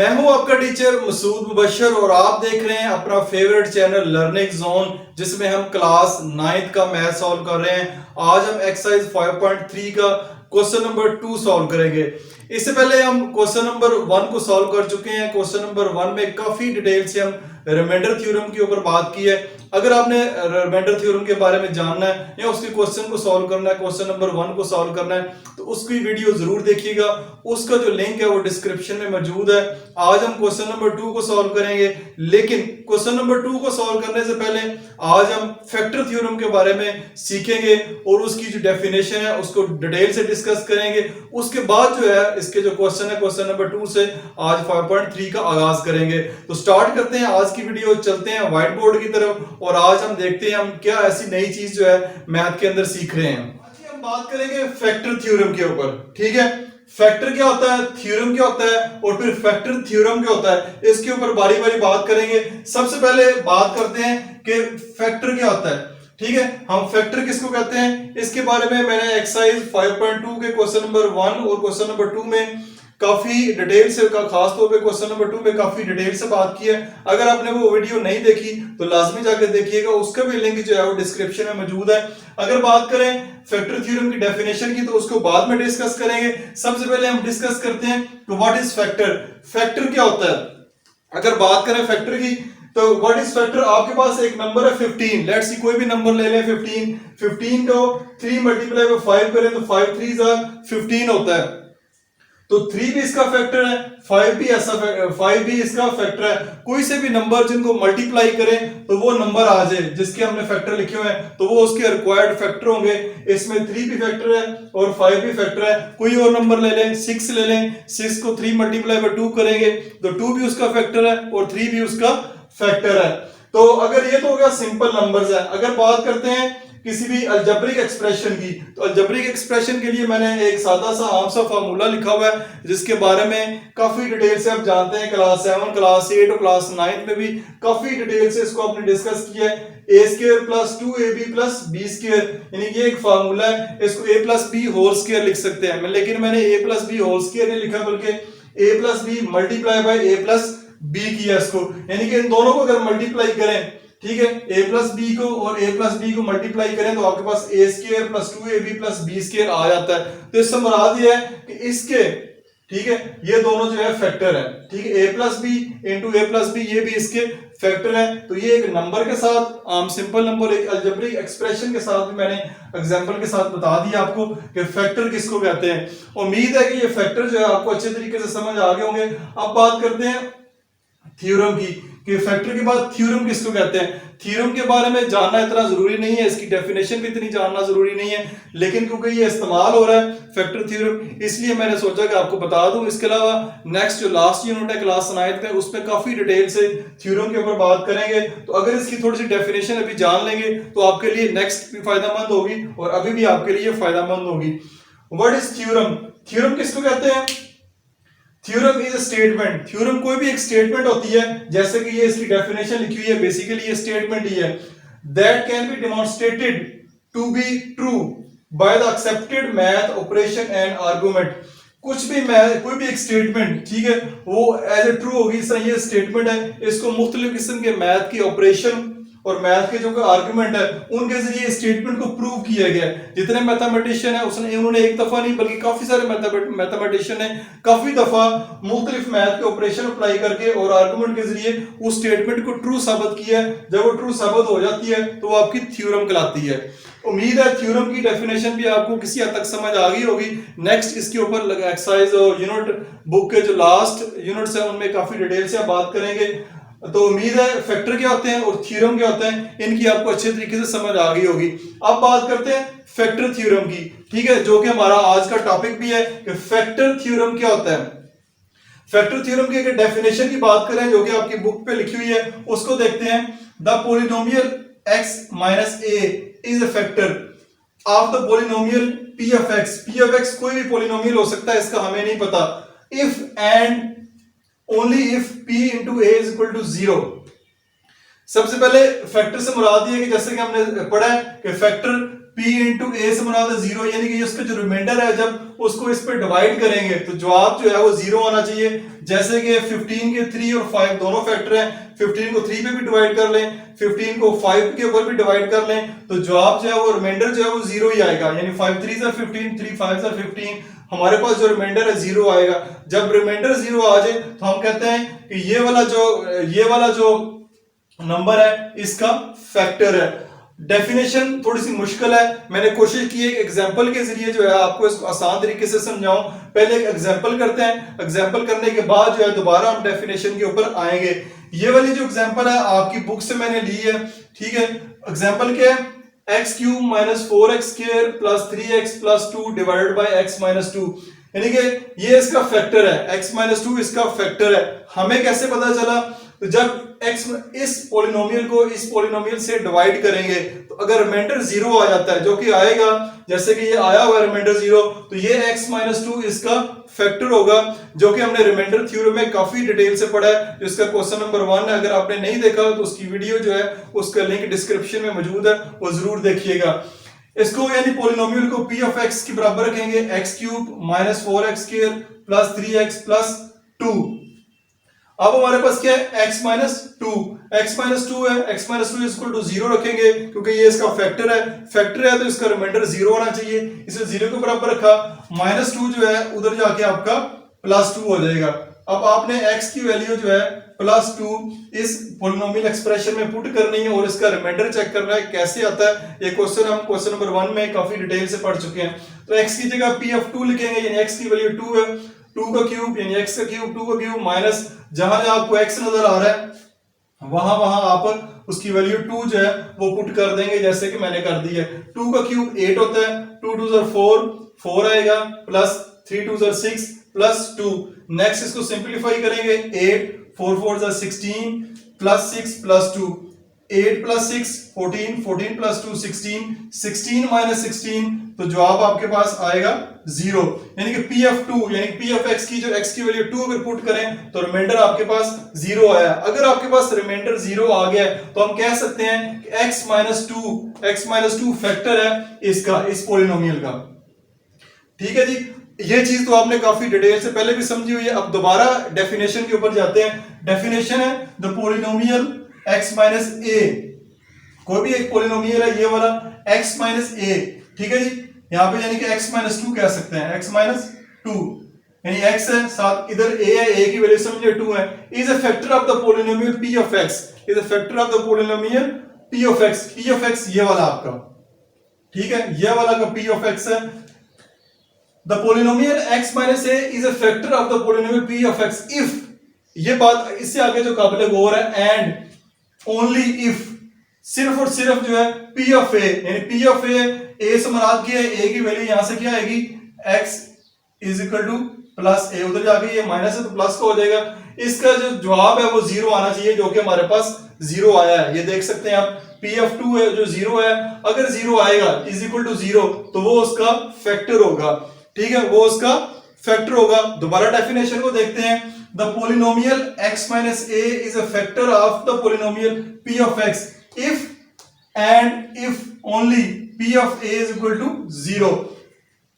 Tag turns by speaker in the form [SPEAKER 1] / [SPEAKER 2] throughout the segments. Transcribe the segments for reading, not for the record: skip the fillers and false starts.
[SPEAKER 1] मैं हूं आपका टीचर मसूद मुबशर और आप देख रहे हैं अपना फेवरेट चैनल लर्निंग जोन, जिसमें हम क्लास 9th का मैथ सॉल्व कर रहे हैं। आज हम एक्सरसाइज 5.3 का क्वेश्चन नंबर 2 सॉल्व करेंगे। इससे पहले हम क्वेश्चन नंबर 1 को सॉल्व कर चुके हैं। क्वेश्चन नंबर 1 में काफी डिटेल से हम रिमाइंडर थ्योरम के ऊपर बात की है। अगर आपने रिमाइंडर थ्योरम के बारे में जानना है या उसके क्वेश्चन को सॉल्व करना है, क्वेश्चन नंबर 1 को सॉल्व करना है, तो उसकी वीडियो जरूर देखिएगा। उसका जो लिंक है वो डिस्क्रिप्शन में मौजूद है। आज हम क्वेश्चन नंबर 2 को सॉल्व करेंगे, लेकिन क्वेश्चन नंबर 2 को सॉल्व करने से पहले आज हम फैक्टर थ्योरम के बारे में सीखेंगे और उसकी जो डेफिनेशन है उसको डिटेल से डिस्कस करेंगे। उसके बाद जो है इसके जो क्वेश्चन है क्वेश्चन नंबर 2 से आज 5.3 का आगाज करेंगे। तो स्टार्ट करते हैं आज की वीडियो, चलते हैं व्हाइट बोर्ड की तरफ और आज हम देखते हैं हम क्या ऐसी नई चीज जो है मैथ के अंदर सीख रहे हैं। आज हम बात करेंगे फैक्टर थ्योरम के ऊपर। ठीक है, फैक्टर क्या होता है, थ्योरम क्या होता है और फिर फैक्टर थ्योरम क्या होता है, इसके ऊपर बारी बारी बात करेंगे। सबसे पहले बात करते हैं कि फैक्टर क्या होता है। ठीक है, हम फैक्टर किसको कहते हैं इसके बारे में मैंने एक्सरसाइज 5.2 के क्वेश्चन नंबर 1 और क्वेश्चन नंबर 2 में काफी डिटेल से, खास तौर पे क्वेश्चन नंबर 2 में काफी डिटेल से बात की है। अगर आपने वो वीडियो नहीं देखी तो लाजमी जाकर देखिएगा, उसका भी लिंक जो है वो डिस्क्रिप्शन में मौजूद है। अगर बात करें फैक्टर थ्योरम की डेफिनेशन की तो उसको बाद में डिस्कस करेंगे। सबसे पहले हम डिस्कस करते हैं कि व्हाट इज फैक्टर। फैक्टर क्या होता है। अगर बात करें फैक्टर की तो व्हाट इज फैक्टर, आपके पास एक नंबर है 15, लेट्स सी कोई भी नंबर ले लें 15 को 3 मल्टीप्लाई बाय 5 करें तो 5 3 15 होता है। तो 3 भी इसका फैक्टर है, 5 भी इसका फैक्टर है। कोई से भी नंबर जिनको मल्टीप्लाई करें तो वो नंबर आ जाए जिसके हमने फैक्टर लिखे हुए हैं तो वो उसके रिक्वायर्ड फैक्टर होंगे। इसमें 3 भी फैक्टर है और 5 भी फैक्टर है। कोई और नंबर ले लें, 6 ले लें, 6 को 3 मल्टीप्लाई बाय 2 करेंगे तो 2 भी उसका फैक्टर है और 3 भी उसका फैक्टर है। तो अगर ये तो हो गया सिंपल नंबर्स है। अगर बात करते हैं किसी भी अलजेब्रिक एक्सप्रेशन की तो अलजेब्रिक एक्सप्रेशन के लिए मैंने एक सादा सा आम सा फार्मूला लिखा हुआ है जिसके बारे में काफी डिटेल से आप जानते हैं। क्लास 7, क्लास 8 और क्लास 9 में भी काफी डिटेल से इसको आपने डिस्कस किया है। a² + 2ab + b², यानी ये एक फार्मूला है। इसको a + b होल स्क्वायर लिख सकते हैं, लेकिन मैंने a + b होल स्क्वायर नहीं लिखा बल्कि a + b multiply by a + b किया इसको, यानी कि इन दोनों को अगर मल्टीप्लाई करें, ठीक है, a + b को और a + b को मल्टीप्लाई करें तो आपके पास a² + 2ab + b² आ जाता है। तो इससे मुराद ये है कि इसके, ठीक है, ये दोनों जो है फैक्टर है। ठीक है, a + b * a + b ये भी इसके फैक्टर है। तो ये एक नंबर के साथ, आम सिंपल नंबर, एक अलजेब्रिक एक्सप्रेशन के साथ भी मैंने एग्जांपल के साथ बता दिया आपको कि फैक्टर किसको कहते हैं। उम्मीद है कि ये फैक्टर जो है आपको अच्छे तरीके से समझ आ गए होंगे। अब बात करते हैं थ्योरम की कि फैक्टर के बाद थ्योरम किसको कहते हैं। थ्योरम के बारे में जानना इतना जरूरी नहीं है, इसकी डेफिनेशन भी इतनी जानना जरूरी नहीं है, लेकिन क्योंकि ये इस्तेमाल हो रहा है फैक्टर थ्योरम इसलिए मैंने सोचा कि आपको बता दूं। इसके अलावा नेक्स्ट जो लास्ट यूनिट है क्लास 9 में उसमें काफी डिटेल से थ्योरम के ऊपर बात करेंगे। तो अगर इसकी थोड़ी सी डेफिनेशन अभी जान लेंगे तो आपके लिए नेक्स्ट भी फायदेमंद होगी और अभी भी आपके लिए फायदेमंद होगी। What is theorem. थ्योरम किसको कहते हैं। Theorem is a statement. Theorem कोई भी एक स्टेटमेंट होती है, जैसे कि ये इसकी डेफिनेशन लिखी हुई है, बेसिकली ये स्टेटमेंट ही है। That can be demonstrated to be true by the accepted math operation and argument. कुछ भी मैथ, कोई भी एक स्टेटमेंट, ठीक है, वो एज ए ट्रू होगी। सही, ये स्टेटमेंट है, इसको मुख्तलिफ किस्म के मैथ की ऑपरेशन और मैथ के जो आर्गुमेंट है उनके जरिए स्टेटमेंट को प्रूव किया गया है। जितने मैथमेटिशियन है उसने, उन्होंने एक दफा नहीं बल्कि काफी सारे मैथमेटिशियन ने काफी दफा मुख्तलिफ मैथ के ऑपरेशन अप्लाई करके और आर्गुमेंट के जरिए उस स्टेटमेंट को ट्रू साबित किया है। जब वो ट्रू साबित हो जाती है तो वो आपकी थ्योरम कहलाती है। उम्मीद है थ्योरम की डेफिनेशन भी आपको किसी हद तक समझ आ गई होगी। नेक्स्ट इसके ऊपर एक्सरसाइज और यूनिट बुक के जो लास्ट यूनिट्स है उनमें काफी डिटेल से बात करेंगे। तो उम्मीद है फैक्टर क्या होते हैं और थ्योरम क्या होते हैं इनकी आपको अच्छे तरीके से समझ आ गई होगी। अब बात करते हैं फैक्टर थ्योरम की, ठीक है, जो कि हमारा आज का टॉपिक भी है कि फैक्टर थ्योरम क्या होता है। फैक्टर थ्योरम की अगर डेफिनेशन की बात करें जो कि आपकी बुक पे लिखी हुई है उसको देखते हैं। The polynomial x - a is a factor of the polynomial p of x। p of x कोई भी पोलिनोमियल हो सकता है, इसका हमें नहीं पता। If and only if p into a is equal to 0। सबसे पहले फैक्टर से मुराद ये है कि जैसे कि हमने पढ़ा है कि फैक्टर p इंटू ए से बना दो जीरो, यानी कि उसका जो रिमाइंडर है जब उसको इस पे डिवाइड करेंगे तो जवाब जो है वो जीरो आना चाहिए। जैसे कि 15 के 3 और 5 दोनों फैक्टर हैं, 15 को 3 पे भी डिवाइड कर लें, 15 को 5 के ऊपर भी डिवाइड कर लें, तो जवाब जो है वो रिमाइंडर जो है वो जीरो ही आएगा। यानी 5 3 ज़ा 15, 3 5 ज़ा 15, हमारे पास जो रिमाइंडर है जीरो आएगा। जब रिमाइंडर जीरो आ जाए तो हम कहते हैं कि ये वाला जो नंबर है इसका फैक्टर है। डेफिनेशन थोड़ी सी मुश्किल है, मैंने कोशिश की है एग्जांपल के जरिए जो है आपको इसको आसान तरीके से समझाऊं। पहले एक एग्जांपल करते हैं, एग्जांपल करने के बाद जो है दोबारा हम डेफिनेशन के ऊपर आएंगे। ये वाली जो एग्जांपल है आपकी बुक से मैंने ली है, ठीक है। एग्जांपल क्या है, x cube minus 4x square plus 3x plus 2 divided by x minus 2, यानी कि ये इसका फैक्टर है, x माइनस 2 इसका फैक्टर है। हमें कैसे पता चला, तो जब x इस पोलिनोमियल को इस पोलिनोमियल से डिवाइड करेंगे तो अगर रिमाइंडर जीरो आ जाता है, जो कि आएगा, जैसे कि ये आया हुआ है रिमाइंडर जीरो, तो ये x माइनस 2 इसका फैक्टर होगा, जो कि हमने रिमाइंडर थ्योरम में काफी डिटेल से पढ़ा है। इसका क्वेश्चन नंबर 1 है, अगर आपने नहीं देखा तो उसकी वीडियो जो है उसका लिंक डिस्क्रिप्शन में मौजूद है, वो जरूर देखिएगा। इसको यानी पोलिनोमियल को p ऑफ x के बराबर रखेंगे, x cube minus 4x square plus 3x plus 2। अब हमारे पास क्या है, x माइनस 2 है, x माइनस 2 इक्वल टू 0 रखेंगे क्योंकि ये इसका फैक्टर है तो इसका रिमाइंडर 0 होना चाहिए, इसे 0 के बराबर रखा। माइनस 2 जो है उधर जाके आपका प्लस 2 हो जाएगा। अब आपने x की वैल्यू जो है प्लस 2 इस पोलिनोमियल एक्सप्रेशन में पुट करनी है और इसका रिमाइंडर चेक करना है कैसे आता है। ये क्वेश्चन हम क्वेश्चन नंबर 1 में काफी डिटेल से पढ़ चुके हैं। तो x की जगह p ऑफ 2 लिखेंगे, यानी x की वैल्यू 2 है, 2 का क्यूब यानी x का क्यूब, 2 का क्यूब माइनस जहां जहां आपको x नजर आ रहा है वहां आप उसकी वैल्यू 2 जो है वो पुट कर देंगे, जैसे कि मैंने कर दी है। 2 का क्यूब 8 होता है, 2 2 ज़ा 4 आएगा, प्लस 3 2 ज़ा 6 प्लस 2। नेक्स्ट इसको सिंपलीफाई करेंगे, 8 4 4 ज़ा 16 plus 6 plus 2, 8 plus 6 14, 14 plus 2 16, 16 minus 16, तो जवाब आपके पास आएगा 0। यानी कि p ऑफ 2 यानी p ऑफ x की जो x की वैल्यू 2 अगर पुट करें तो रिमाइंडर आपके पास 0 आया। अगर आपके पास रिमाइंडर 0 आ गया तो हम कह सकते हैं कि x माइनस 2 फैक्टर है इसका, इस पोलिनोमियल का। ठीक है जी, ये चीज तो आपने काफी डिटेल से पहले भी समझी हुई है। अब दोबारा डेफिनेशन के ऊपर जाते हैं। डेफिनेशन है the polynomial x minus a, कोई भी एक पोलिनोमियल है ये वाला x माइनस a, ठीक है जी। यहाँ पे यानी कि x माइनस 2 कह सकते हैं, x माइनस 2 यानी x है, साथ इधर a है, a की वैल्यू समझिए 2 है, is a factor of the polynomial p of x, is a factor of the polynomial p of x, p of x ये वाला आपका, ठीक है, ये वाला का p ऑफ x है। The polynomial x minus a is a factor of the polynomial p of x if, ये बात इससे आगे जो काबिल गौर है, एंड ओनली इफ, सिर्फ और सिर्फ जो है p ऑफ a, यानी p ऑफ a से मुराद क्या है, a की वैल्यू यहां से क्या आएगी, x is equal two plus a, उधर जाके ये माइनस है तो प्लस का हो जाएगा। इसका जो जवाब है वो 0 आना चाहिए, जो कि हमारे पास 0 आया है, ये देख सकते हैं आप। p ऑफ 2 है जो 0 है, अगर 0 आएगा इज इक्वल टू 0 तो वो उसका फैक्टर होगा, ठीक है, वो उसका फैक्टर होगा। दोबारा डेफिनेशन को देखते हैं। The polynomial x minus a is a factor of the polynomial p of x if and if only p of a is equal to 0।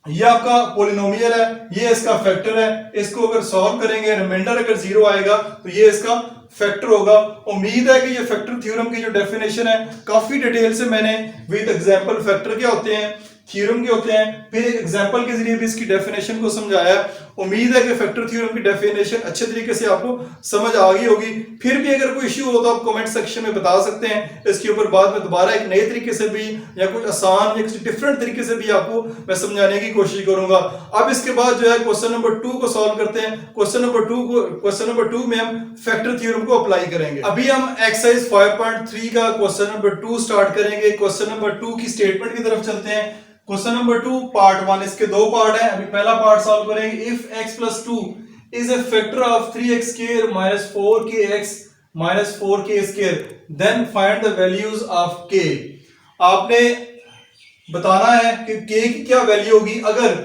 [SPEAKER 1] ये आपका पोलिनोमियल है, ये इसका फैक्टर है, इसको अगर सॉल्व करेंगे रिमाइंडर अगर 0 आएगा तो ये इसका फैक्टर होगा। उम्मीद है कि ये फैक्टर थ्योरम की जो डेफिनेशन है काफी डिटेल से मैंने विद एग्जांपल फैक्टर क्या होते हैं, थ्योरम के होते हैं, फिर एक एग्जांपल के जरिए भी इसकी डेफिनेशन को समझाया। उम्मीद है कि फैक्टर थ्योरम की डेफिनेशन अच्छे तरीके से आपको समझ आ गई होगी। फिर भी अगर कोई इश्यू हो तो आप कमेंट सेक्शन में बता सकते हैं, इसके ऊपर बाद में दोबारा एक नए तरीके से भी या कुछ आसान या कुछ डिफरेंट तरीके से भी आपको मैं समझाने की कोशिश करूंगा। अब इसके बाद जो है क्वेश्चन नंबर 2 को सॉल्व करते हैं। क्वेश्चन नंबर 2 में हम फैक्टर थ्योरम को अप्लाई करेंगे। अभी हम एक्सरसाइज 5.3 का क्वेश्चन नंबर 2 स्टार्ट करेंगे। क्वेश्चन नंबर 2 की स्टेटमेंट की तरफ चलते हैं। क्वेश्चन नंबर 2 पार्ट 1, इसके दो पार्ट हैं। अभी पहला पार्ट सॉल्व करेंगे। If x plus 2 is a factor of 3x square minus 4kx minus 4k square then find the values of k। आपने बताना है कि k की क्या वैल्यू होगी अगर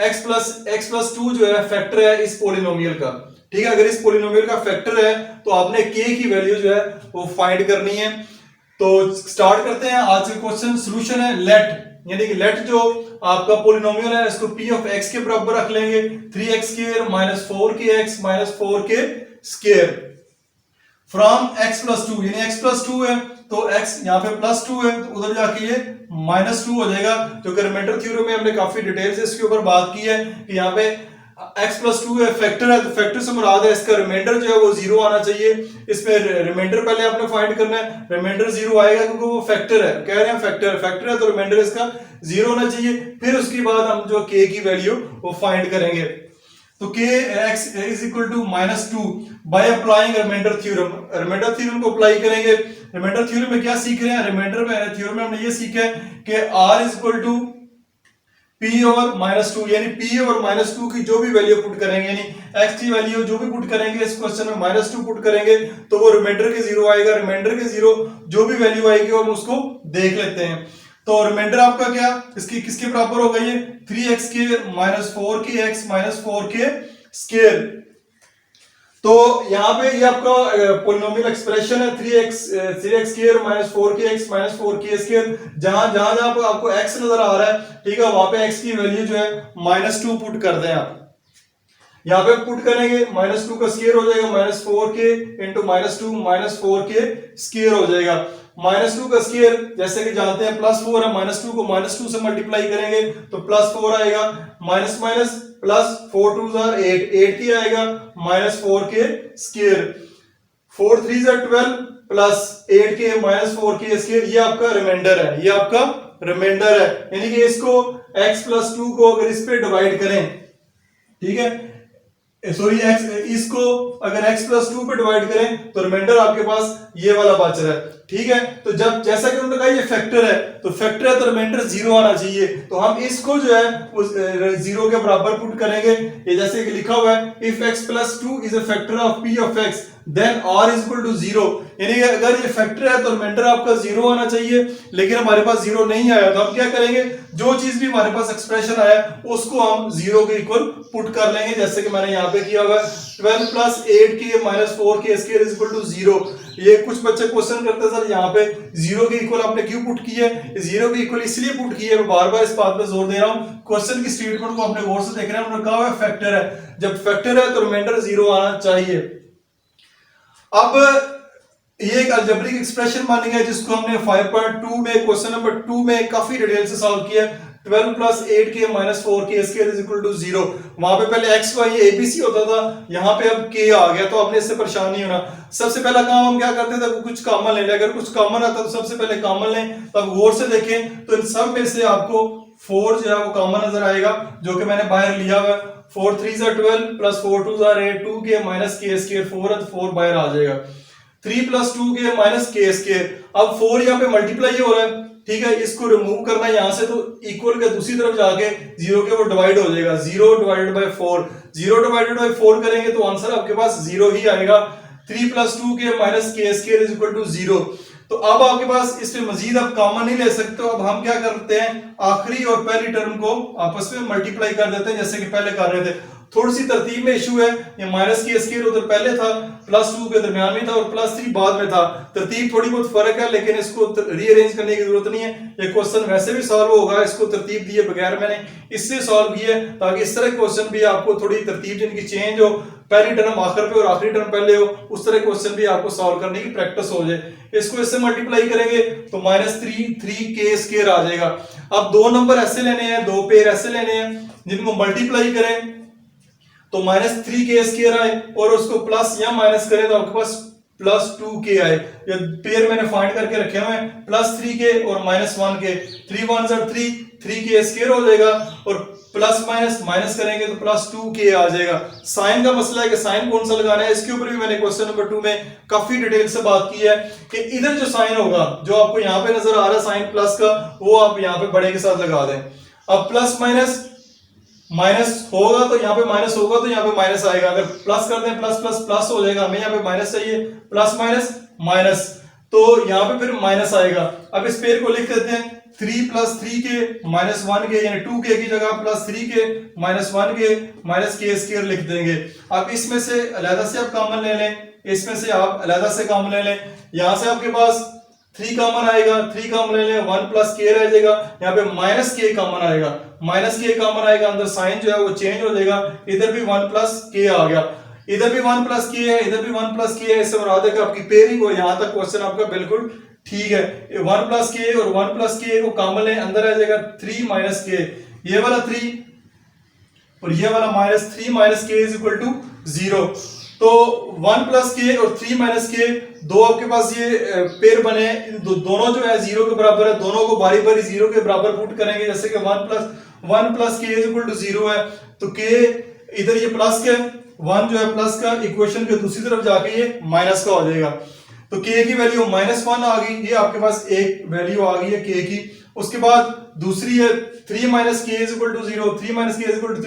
[SPEAKER 1] x प्लस 2 जो है फैक्टर है इस पोलिनोमियल का, ठीक है। अगर इस पोलिनोमियल का फैक्टर है तो आपने k की वैल्यू जो है वो फाइंड करनी है। तो स्टार्ट करते हैं। आज का क्वेश्चन सोल्यूशन है लेट यानी कि लेट जो आपका पोलिनोमियल है इसको p ऑफ x के बराबर रख लेंगे 3x square minus 4kx minus 4k square from x plus 2, यानी x प्लस 2 है तो x यहाँ पे प्लस 2 है तो उधर जाके ये माइनस 2 हो जाएगा, क्योंकि रिमाइंडर थ्योरम में हमने काफी डिटेल से इसके ऊपर बात की है कि यहाँ पे x प्लस 2 है, फैक्टर है, तो फैक्टर से मुराद है इसका रिमाइंडर जो है वो जीरो आना चाहिए। इसमें रिमाइंडर पहले आपने फाइंड करना है, रिमाइंडर जीरो आएगा क्योंकि वो फैक्टर है, कह रहे हैं फैक्टर है तो रिमाइंडर इसका जीरो होना चाहिए। फिर उसके बाद हम जो k की वैल्यू वो फाइंड करेंगे, तो k x is equal to minus 2 by applying remainder theorem. Remainder theorem को अप्लाई करेंगे। रिमाइंडर थ्योरम में क्या सीख रहे हैं, रिमाइंडर में थ्योरम में हमने ये सीखा है कि r is equal to p और माइनस 2, यानी p और माइनस 2 की जो भी वैल्यू पुट करेंगे, यानी x की वैल्यू जो भी पुट करेंगे इस क्वेश्चन में माइनस 2 पुट करेंगे तो वो रिमाइंडर के जीरो आएगा। रिमाइंडर के जीरो जो भी वैल्यू आएगी हम उसको देख लेते हैं। तो रिमाइंडर आपका क्या इसकी किसके बराबर होगा, ये 3x square minus 4kx minus 4k square. तो यहाँ पे ये आपका पोलिनोमियल एक्सप्रेशन है 3x square minus 4kx minus 4k square. जहां जहां जहां आपको x नजर आ रहा है, ठीक है, वहां पे x की वैल्यू जो है माइनस 2 पुट कर दें आप। यहाँ पे पुट करेंगे माइनस 2 का स्क्वायर हो जाएगा minus 4k into minus 2 minus 4k square हो जाएगा। माइनस 2 का स्क्वायर जैसे कि जानते हैं प्लस 4 है, माइनस 2 को माइनस 2 से मल्टीप्लाई करेंगे तो प्लस 4 आएगा, माइनस माइनस प्लस 4 2 8 की आएगा minus 4k square, 4 3 12 plus 8k minus 4k square. ये आपका रिमाइंडर है, ये आपका रिमाइंडर है। यानी कि इसको x प्लस 2 को अगर इस पे डिवाइड करें, ठीक है, सॉरी इसको अगर x प्लस 2 पे डिवाइड करें तो रिमाइंडर आपके पास ये वाला बच रहा है, ठीक है। तो जब जैसा कि उन्होंने कहा ये फैक्टर है तो फैक्टर है तो रिमाइंडर जीरो आना चाहिए, तो हम इसको जो है उस जीरो के बराबर पुट करेंगे। ये जैसे कि लिखा हुआ है if x plus 2 is a factor of p of x then r is equal to zero, यानी अगर ये फैक्टर है तो रिमाइंडर आपका जीरो आना चाहिए, लेकिन हमारे पास जीरो नहीं आया तो हम क्या करेंगे, जो चीज भी हमारे पास एक्सप्रेशन आया उसको हम जीरो के इक्वल पुट कर लेंगे, जैसे कि मैंने यहाँ पे किया हुआ 12 plus 8k minus 4k square is equal to zero. ये कुछ बच्चे क्वेश्चन करते हैं सर यहाँ पे जीरो के इक्वल आपने क्यों पुट किया है, जीरो के इक्वल इसलिए पुट किया है, बार बार इस बात पे जोर दे रहा हूँ, क्वेश्चन की स्टेटमेंट को अपने गौर से देख रहे हैं। उन्होंने कहा है फैक्टर है, जब फैक्टर है तो रिमाइंडर जीरो आना चाहिए। अब ये एक अलजेब्रिक एक्सप्रेशन मानी गई जिसको हमने 5.2 में क्वेश्चन नंबर 2 में काफी डिटेल से सॉल्व किया। 12 plus 8k minus 4k square is equal to zero. वहां पे पहले x y ये abc होता था, यहाँ पे अब k आ गया, तो आपने इससे परेशान नहीं होना। सबसे पहला काम हम क्या करते थे, कुछ कॉमन ले लें, अगर कुछ कॉमन आता तो सबसे पहले कॉमन लें। तब गौर से देखें तो इन सब में से आपको 4 जो है वो कॉमन नजर आएगा, जो कि मैंने बाहर लिया हुआ है। 4 3 12 plus 4 2 8 2k minus k square 4 है तो 4 बाहर आ जाएगा। 3 plus 2k minus k square, अब 4 यहाँ पे मल्टीप्लाई हो रहा है, ठीक है, इसको रिमूव करना है यहां से तो इक्वल के दूसरी तरफ जाके जीरो के वो डिवाइड हो जाएगा, 0 डिवाइडेड बाय 4, 0 डिवाइडेड बाय 4 करेंगे तो आंसर आपके पास 0 ही आएगा। 3 plus 2k minus k square is equal to 0। तो अब आपके पास इसमें मजीद आप कॉमन नहीं ले सकते, अब हम क्या करते हैं, आखिरी और पहली टर्म को आपस में मल्टीप्लाई कर देते हैं जैसे कि पहले कर रहे थे। थोड़ी सी तरतीब में इशू है, ये माइनस k स्क्वायर उधर पहले था, प्लस 2 के दरमियान में था और प्लस 3 बाद में था, तरतीब थोड़ी बहुत फर्क है, लेकिन इसको रीअरेंज करने की जरूरत नहीं है। ये क्वेश्चन वैसे भी सॉल्व होगा, इसको तरतीब दिए बगैर मैंने इससे सॉल्व किया ताकि इस तरह क्वेश्चन भी आपको थोड़ी तरतीब जिनकी चेंज हो, पहली टर्म आखिर पे और आखिरी टर्म पहले हो, उस तरह क्वेश्चन भी आपको सॉल्व करने की प्रैक्टिस हो जाए। इसको इससे मल्टीप्लाई करेंगे तो माइनस 3k स्क्वायर आ जाएगा। अब दो नंबर ऐसे लेने हैं, दो पेयर ऐसे लेने हैं जिनको मल्टीप्लाई करें तो माइनस 3k स्क्वायर आए और उसको प्लस या माइनस करें तो आपके पास प्लस 2k आए। ये पेयर मैंने फाइंड करके रखे हुए हैं, प्लस 3k और माइनस 1k, 3 1 3, 3k स्क्वायर हो जाएगा और प्लस माइनस माइनस करेंगे तो प्लस 2k आ जाएगा। साइन का मसला है कि साइन कौन सा लगाना है, इसके ऊपर भी मैंने क्वेश्चन नंबर 2 में काफी डिटेल से बात की है कि इधर जो साइन होगा, जो आपको यहाँ पे नजर आ रहा है साइन प्लस का, वो आप यहाँ पे बड़े के साथ लगा दें। अब प्लस माइनस माइनस होगा तो यहाँ पे माइनस होगा तो यहाँ पे माइनस आएगा, अगर प्लस कर दें प्लस प्लस प्लस हो जाएगा, हमें यहाँ पे माइनस चाहिए, प्लस माइनस माइनस, तो यहाँ पे फिर माइनस आएगा। अब इस पेयर को लिख देते हैं 3 प्लस 3k माइनस 1k, यानी 2k की जगह plus 3k minus 1k minus k square लिख देंगे। अब इसमें से अलहदा से आप कॉमन ले लें, इसमें से आप अलहदा से कॉमन ले लें, यहाँ से आपके पास 3 कॉमन आएगा, 3 कॉमन ले लें, 1 प्लस के रह जाएगा, यहाँ पे माइनस के कॉमन आएगा, माइनस के कॉमन आएगा, अंदर साइन जो है वो चेंज हो जाएगा, इधर भी 1 प्लस के आ गया, इधर भी 1 प्लस के है, इधर भी 1 प्लस के है, इससे मुराद है कि आपकी पेयरिंग और यहां तक क्वेश्चन आपका बिल्कुल ठीक है। 1 प्लस के और 1 प्लस के को कॉमन लें, अंदर आ जाएगा 3 माइनस के, ये वाला 3 और ये वाला माइनस 3 माइनस के इज इक्वल टू 0। तो 1 प्लस के और 3 माइनस के दो आपके पास ये पेयर बने, दोनों जो है 0 के बराबर है, दोनों को बारी बारी 0 के बराबर पुट करेंगे, जैसे कि 1 प्लस के इज इक्वल टू 0 है, तो के इधर ये प्लस का 1 जो है प्लस का, इक्वेशन के दूसरी तरफ जाके ये माइनस का हो जाएगा, तो के की वैल्यू -1 आ गई, ये आपके पास एक वैल्यू आ गई है के की। उसके बाद दूसरी है 3 माइनस के इज इक्वल टू 0, 3 माइनस के इज इक्वल टू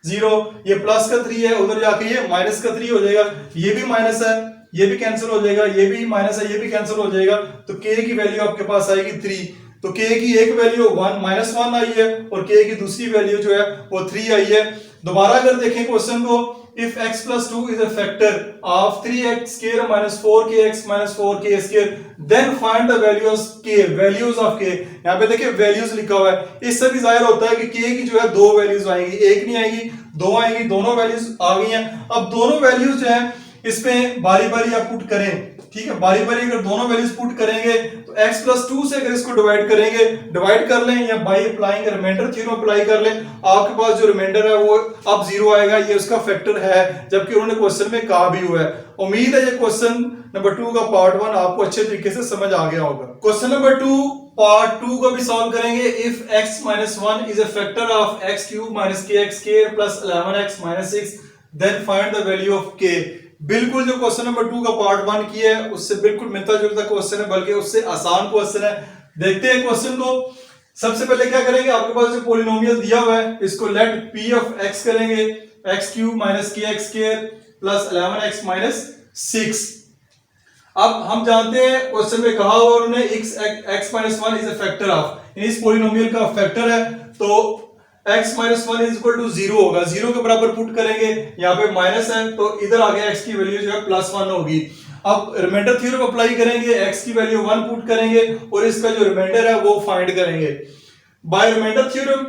[SPEAKER 1] 0, ये प्लस का 3 है, उधर जाके ये माइनस का 3 हो जाएगा, ये भी माइनस है, ये भी कैंसिल हो जाएगा, ये भी माइनस है, ये भी कैंसिल हो जाएगा, तो के की वैल्यू आपके पास आएगी 3। तो के की एक वैल्यू -1 आई है और के की दूसरी वैल्यू जो है वो 3 आई है। दोबारा अगर देखें क्वेश्चन को, if x plus 2 is a factor of 3x square minus 4kx minus 4k square, then find the values k, values of k। यहाँ पे देखिए values लिखा हुआ है, इससे भी जाहिर होता है कि k की जो है दो वैल्यूज आएंगी, एक नहीं आएगी, दो आएंगी, दोनों वैल्यूज आ गई हैं। अब दोनों वैल्यूज जो है इसमें बारी बारी आप पुट करें, ठीक है, बारी बारी अगर दोनों वैल्यूज पुट करेंगे तो x plus 2 से अगर इसको डिवाइड करेंगे, डिवाइड कर लें या by applying remainder theorem apply कर लें, आपके पास जो रिमाइंडर है वो अब 0 आएगा, ये उसका फैक्टर है, जबकि उन्होंने क्वेश्चन में कहा भी हुआ है। उम्मीद है ये क्वेश्चन नंबर 2 का पार्ट 1 आपको अच्छे तरीके से समझ आ गया होगा। क्वेश्चन नंबर 2 पार्ट 2 को भी सॉल्व करेंगे। If x - 1 is a factor of x³ - kx² + 11x - 6 then find the value of k। बिल्कुल जो क्वेश्चन नंबर 2 का पार्ट 1 किया है उससे बिल्कुल मिलता जुलता क्वेश्चन है, बल्कि उससे आसान क्वेश्चन है। देखते हैं क्वेश्चन को। सबसे पहले क्या करेंगे, आपके पास जो पॉलिनोमियल दिया हुआ है इसको लेट p ऑफ x करेंगे, x³ - kx² + 11x - 6। अब हम जानते हैं क्वेश्चन में कहा हुआ उन्होंने x - 1 is a factor of, इस पॉलिनोमियल का फैक्टर है, तो x - 1 इज इक्वल टू 0 होगा, 0 के बराबर पुट करेंगे, यहाँ पे माइनस है तो इधर आगे x की वैल्यू जो है +1 होगी। अब रिमाइंडर थ्योरम अप्लाई करेंगे, x की वैल्यू 1 पुट करेंगे और इसका जो रिमाइंडर है वो फाइंड करेंगे by remainder theorem.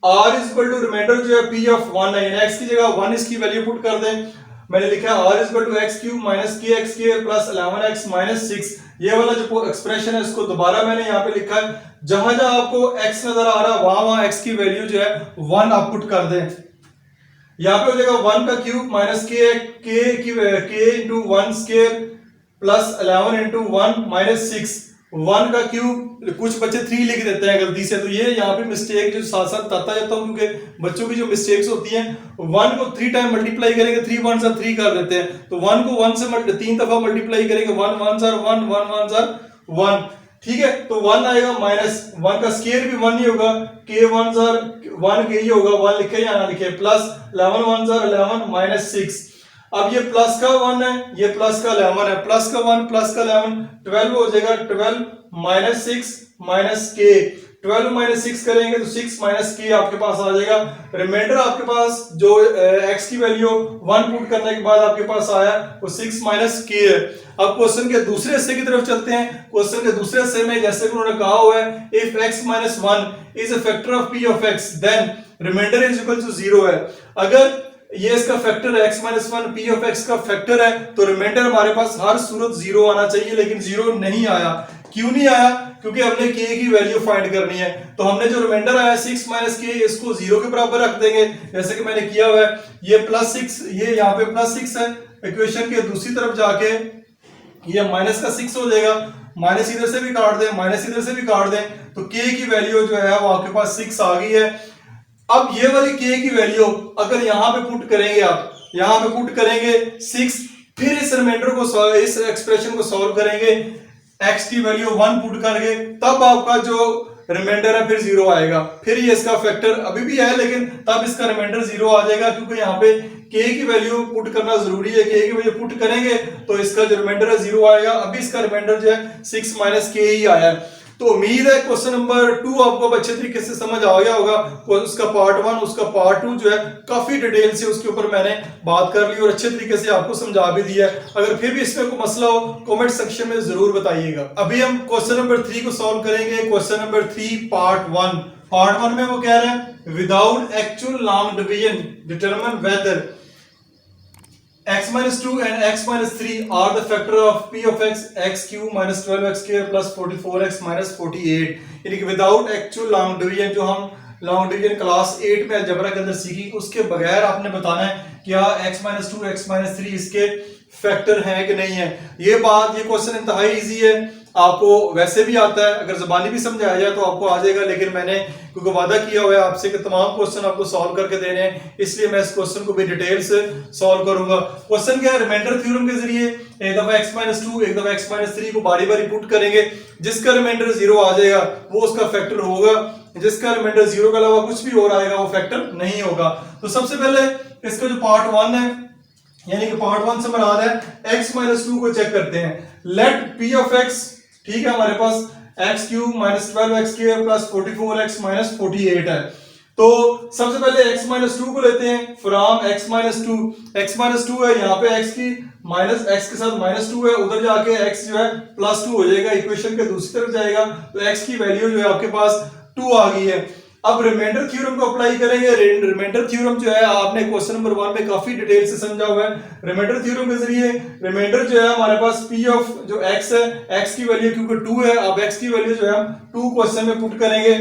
[SPEAKER 1] r is equal to remainder जो है p ऑफ 1 है, x की जगह 1 इसकी वैल्यू पुट कर दें, मैंने लिखा है r is equal to x³ - kx² + 11x - 6। ये वाला जो एक्सप्रेशन है इसको दोबारा मैंने यहाँ पे लिखा है, जहां जहां आपको x नजर आ रहा है वहां x की वैल्यू जो है 1 आप पुट कर दें। यहाँ पे हो जाएगा 1 का cube minus k into 1 square plus 11 into 1 minus 6। 1 का क्यूब, कुछ बच्चे 3 लिख देते हैं गलती से, तो ये यहाँ पे मिस्टेक जो साथ साथ बताता जाता हूँ क्योंकि बच्चों की जो मिस्टेक्स होती हैं, 1 को 3 टाइम मल्टीप्लाई करेंगे, 3 1 सा 3 कर देते हैं, तो 1 को 1 से 3 दफा मल्टीप्लाई करेंगे, 1 1 सा 1 1 1 सा 1, ठीक है, तो 1 आएगा माइनस 1 का स्क्वायर भी 1 ही होगा, k 1 सा 1 के ही होगा, 1 लिखे या ना लिखे, प्लस 11 1 सा 11 माइनस 6। अब ये प्लस का 1 है, ये प्लस का 11 है, प्लस का 1 प्लस का 11 12 हो जाएगा, 12 माइनस 6 माइनस के, 12 माइनस 6 करेंगे तो 6 माइनस के आपके पास आ जाएगा। रिमाइंडर आपके पास जो x की वैल्यू 1 पुट करने के बाद आपके पास आया वो 6 माइनस के है। अब क्वेश्चन के दूसरे हिस्से की तरफ चलते हैं। क्वेश्चन के दूसरे हिस्से में जैसे कि उन्होंने कहा हुआ है if x - 1 is a factor of p of x then remainder is equal to 0 है। अगर ये इसका फैक्टर है x - 1 p ऑफ x का फैक्टर है तो रिमाइंडर हमारे पास हर सूरत 0 आना चाहिए, लेकिन 0 नहीं आया। क्यों नहीं आया? क्योंकि हमने k की वैल्यू फाइंड करनी है, तो हमने जो रिमाइंडर आया 6 माइनस k इसको 0 के बराबर रख देंगे, जैसे कि मैंने किया हुआ है। ये +6, ये यहाँ पे +6 है, इक्वेशन के दूसरी तरफ जाके ये माइनस का 6 हो जाएगा, माइनस इधर से भी काट दें, माइनस इधर से भी काट दें, तो k की वैल्यू जो है वो आपके पास 6 आ गई है। अब ये वाली k की वैल्यू अगर यहाँ पे पुट करेंगे, आप यहाँ पे पुट करेंगे 6, फिर इस रिमाइंडर को इस एक्सप्रेशन को सॉल्व करेंगे, x की वैल्यू 1 पुट करके, तब आपका जो रिमाइंडर है फिर 0 आएगा। फिर ये इसका फैक्टर अभी भी है, लेकिन तब इसका रिमाइंडर 0 आ जाएगा, क्योंकि यहाँ पे k की वैल्यू पुट करना जरूरी है। k की वैल्यू पुट करेंगे तो इसका जो रिमाइंडर है 0 आएगा। अभी इसका रिमाइंडर जो है 6 माइनस k ही आया है। तो उम्मीद है क्वेश्चन नंबर 2 आपको अब अच्छे तरीके से समझ आ गया होगा। उसका पार्ट 1 उसका पार्ट 2 जो है काफी डिटेल से उसके ऊपर मैंने बात कर ली और अच्छे तरीके से आपको समझा भी दिया है। अगर फिर भी इसमें कोई मसला हो कमेंट सेक्शन में जरूर बताइएगा। अभी हम क्वेश्चन नंबर 3 को सॉल्व करेंगे। क्वेश्चन नंबर 3 पार्ट 1 में वो कह रहे हैं without actual long division determine whether x minus 2 and x minus 3 are the factor of p of x cube minus 12x square plus 44x minus 48। यानी कि without actual long division, जो हम long division class 8 में algebra के अंदर सीखी, उसके बगैर आपने बताना है क्या x minus 2 x minus 3 इसके फैक्टर हैं कि नहीं है। ये क्वेश्चन इंतहाई इजी है, आपको वैसे भी आता है, अगर ज़बानी भी समझाया जाए तो आपको आ जाएगा। लेकिन मैंने क्योंकि वादा किया हुआ है आपसे कि तमाम क्वेश्चन आपको सॉल्व करके देने हैं, इसलिए मैं इस क्वेश्चन को भी डिटेल से सॉल्व करूंगा। क्वेश्चन क्या है, रिमाइंडर थ्योरम के जरिए एक दफा x-2 एक दफा x-3 को बारी बारी पुट करेंगे, जिसका रिमाइंडर 0 आ जाएगा वो उसका फैक्टर होगा, जिसका रिमाइंडर 0 के अलावा कुछ भी और आएगा वो फैक्टर नहीं होगा। तो सबसे पहले इसका जो पार्ट 1 है, यानी कि पार्ट 1 से मुराद है x-2 को चेक करते हैं। लेट p of x, ठीक है, हमारे पास x cube minus 12x square plus 44x minus 48 है। तो सबसे पहले x-2 को लेते हैं फ्रॉम x-2। x-2 है, यहाँ पे x की माइनस x के साथ -2 है, उधर जाके x जो है +2 हो जाएगा, इक्वेशन के दूसरी तरफ जाएगा तो x की वैल्यू जो है आपके पास 2 आ गई है। अब रिमाइंडर थ्योरम को अप्लाई करेंगे। रिमाइंडर थ्योरम जो है आपने क्वेश्चन नंबर 1 में काफी डिटेल से समझा हुआ है। रिमाइंडर थ्योरम के जरिए रिमाइंडर जो है हमारे पास p ऑफ जो x है, x की वैल्यू क्योंकि 2 है, अब x की वैल्यू जो है हम 2 क्वेश्चन में पुट करेंगे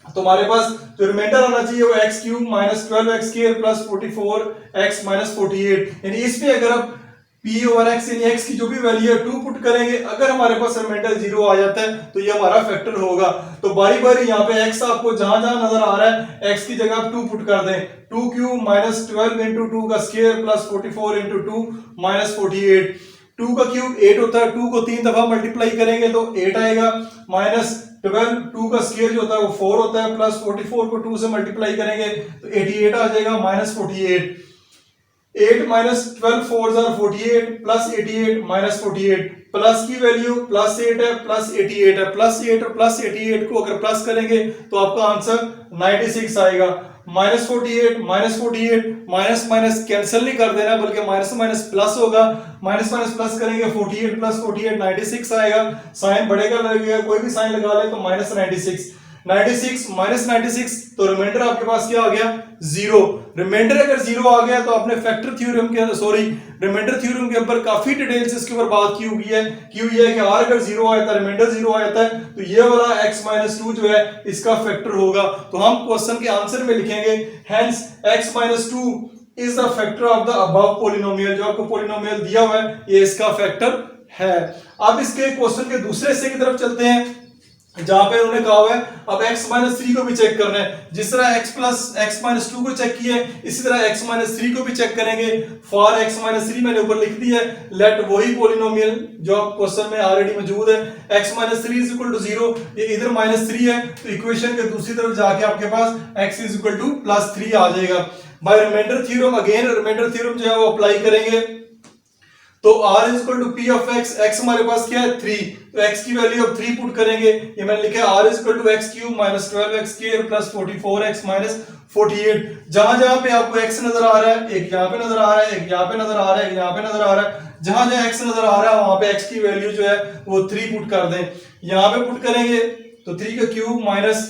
[SPEAKER 1] तो हमारे पास जो रिमाइंडर आना चाहिए वो x cube minus 12x square plus 44x minus 48। यानी इसमें अगर आप p ओवर x यानी x की जो भी वैल्यू है 2 पुट करेंगे, अगर हमारे पास रिमाइंडर 0 आ जाता है तो ये हमारा फैक्टर होगा। तो बारी बारी यहाँ पे x आपको जहां जहां नजर आ रहा है x की जगह आप 2 पुट कर दें। 2 क्यूब माइनस 12 इंटू 2 का स्क्वायर प्लस 44 इंटू 2 माइनस 48। 2 का क्यूब 8 होता है, 2 को 3 दफा मल्टीप्लाई करेंगे तो 8 आएगा, माइनस 12 2 का स्क्वायर जो होता है वो 4 होता है, प्लस 44 को 2 से मल्टीप्लाई करेंगे तो 88 आ जाएगा minus 48। 8 minus 12 4 or 48 plus 88 minus 48। Plus की वैल्यू प्लस 8 है प्लस 88 है, प्लस 8 और प्लस 88 को अगर प्लस करेंगे तो आपका आंसर 96 आएगा। माइनस 48 माइनस माइनस कैंसिल नहीं कर देना बल्कि माइनस माइनस प्लस होगा, माइनस माइनस प्लस करेंगे 48 प्लस 48 96 आएगा। साइन बढ़ेगा लगेगा, कोई भी साइन लगा ले तो माइनस 96 माइनस 96 तो रिमाइंडर आपके पास क्या आ गया 0। रिमाइंडर अगर 0 आ गया तो आपने फैक्टर थ्योरम के अंदर रिमाइंडर थ्योरम के ऊपर काफी डिटेल से इसके ऊपर बात की हुई है कि r अगर 0 आया था, रिमाइंडर 0 आया था तो ये वाला x-2 जो है इसका फैक्टर होगा। तो हम क्वेश्चन के आंसर में लिखेंगे hence x-2 is the factor of the above polynomial. जो आपको पॉलिनोमियल दिया हुआ है ये इसका फैक्टर है। अब इसके क्वेश्चन के दूसरे हिस्से की तरफ चलते हैं जहां पे उन्होंने कहा हुआ है अब x-3 को भी चेक करना है। जिस तरह x-2 को चेक किया है इसी तरह x-3 को भी चेक करेंगे। फॉर x-3 मैंने ऊपर लिख दिया है, लेट वही पॉलिनोमियल जो आप क्वेश्चन में ऑलरेडी मौजूद है x-3 इज इक्वल टू 0, ये इधर -3 है तो इक्वेशन के दूसरी तरफ जाके आपके पास x इज इक्वल टू +3 आ जाएगा। By remainder theorem, again remainder theorem जो है वो अप्लाई करेंगे तो r is equal to p of x, x हमारे पास क्या है 3, तो x की वैल्यू अब 3 पुट करेंगे। ये मैंने लिखा है r is equal to x cube minus 12x square plus 44x minus 48। जहां जहां पे आपको x नजर आ रहा है, एक यहाँ पे नजर आ रहा है, एक यहाँ पे नजर आ रहा है, एक यहाँ पे नजर आ रहा है, जहां जहां x नजर आ रहा है वहां पे x की वैल्यू जो है वो 3 पुट कर दें। यहाँ पे पुट करेंगे तो 3 का क्यूब माइनस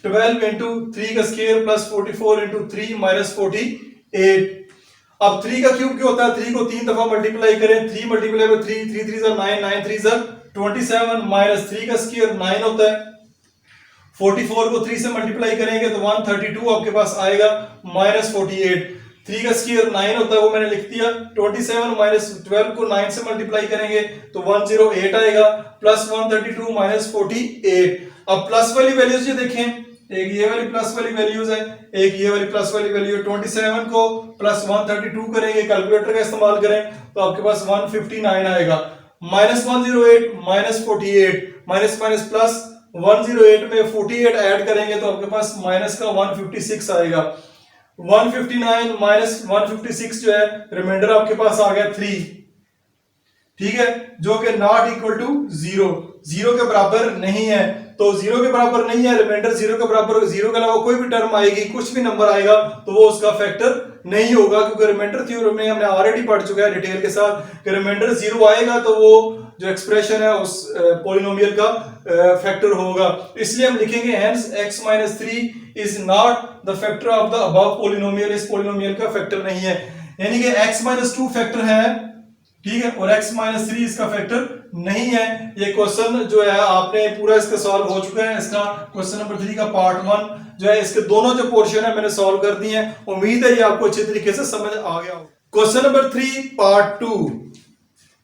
[SPEAKER 1] 12 इंटू 3 का स्क्वायर प्लस 44 इंटू 3 माइनस 48। अब 3 का क्यूब क्या होता है, 3 को 3 दफा मल्टीप्लाई करें, 3 मल्टीप्लाई बाय 3, 3 3 9 9 3 27 माइनस 3 का स्क्वायर 9 होता है। 44 को 3 से मल्टीप्लाई करेंगे तो 132 आपके पास आएगा माइनस 48। 3 का स्क्वायर 9 होता है वो मैंने लिख दिया। 27 माइनस 12 को 9 से मल्टीप्लाई करेंगे तो 108 आएगा प्लस 132 माइनस 48। अब प्लस वाली वैल्यूज जो देखें, एक ये वाली प्लस वाली वैल्यूज है, एक ये वाली प्लस वाली वैल्यू। 27 को प्लस 132 करेंगे, कैलकुलेटर का इस्तेमाल करें तो आपके पास 159 आएगा। Minus 108 minus 48 minus minus plus 108 में 48 ऐड करेंगे तो आपके पास माइनस का 156 आएगा। 159 माइनस 156 जो है रिमाइंडर आपके पास आ गया 3, ठीक है, जो कि नॉट इक्वल टू 0, 0 के बराबर नहीं है। तो 0 के बराबर नहीं है, रिमाइंडर 0 के बराबर, 0 के अलावा कोई भी टर्म आएगी, कुछ भी नंबर आएगा तो वो उसका फैक्टर नहीं होगा, क्योंकि रिमाइंडर थ्योरम में हमने ऑलरेडी पढ़ चुका है डिटेल के साथ कि रिमाइंडर 0 आएगा तो वो जो एक्सप्रेशन है उस पॉलिनोमियल का फैक्टर होगा। इसलिए हम लिखेंगे hence x - 3 is not the factor of the above polynomial, इस पॉलिनोमियल का फैक्टर नहीं है। यानी कि x - 2 फैक्टर है, ठीक है, और x - 3 इसका फैक्टर नहीं है। ये क्वेश्चन जो है आपने पूरा इसका सॉल्व हो चुका है, इसका क्वेश्चन नंबर 3 का पार्ट 1 जो है, इसके दोनों जो पोर्शन है मैंने सॉल्व कर दिए हैं। उम्मीद है ये आपको अच्छे तरीके से समझ आ गया हो। Question number 3 part 2,